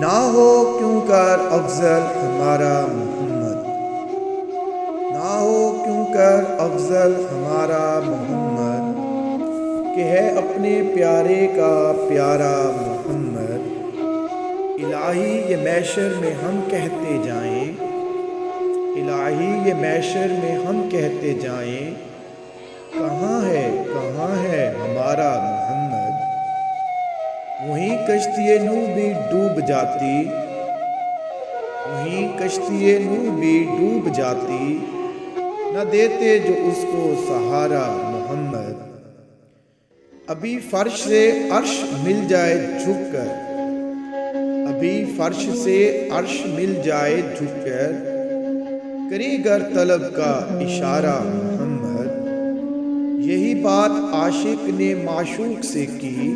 نہ ہو کیوں کر افضل ہمارا محمد، نہ ہو کیوں کر افضل ہمارا محمد، کہ ہے اپنے پیارے کا پیارا محمد۔ الہی یہ محشر میں ہم کہتے جائیں، الہی یہ محشر میں ہم کہتے جائیں، کہاں ہے ہمارا محمد۔ وہیں کشتی نوح بھی ڈوب جاتی، وہیں کشتی نوح بھی ڈوب جاتی، نہ دیتے جو اس کو سہارا محمد۔ ابھی فرش سے عرش مل جائے جھک کر، ابھی فرش سے عرش مل جائے جھک کر، کرے گر طلب کا اشارہ محمد۔ یہی بات عاشق نے معشوق سے کی،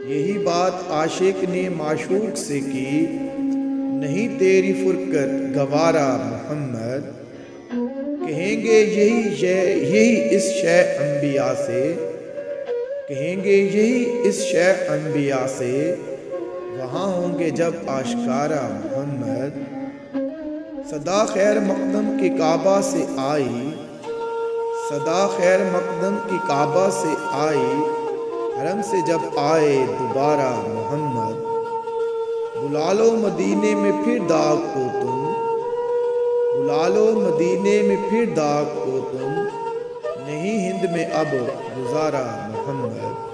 یہی بات عاشق نے معشوق سے کی، نہیں تیری فرقت گوارا محمد۔ کہیں گے یہی اس شے انبیاء سے، کہیں گے یہی اس شے انبیاء سے، وہاں ہوں گے جب آشکارا محمد۔ صدا خیر مقدم کی کعبہ سے آئی، صدا خیر مقدم کی کعبہ سے آئی، حرم سے جب آئے دوبارہ محمد۔ بلا لو مدینے میں پھر داغ کو تم، بلا لو مدینے میں پھر داغ کو تم، نہیں ہند میں اب گزارا محمد۔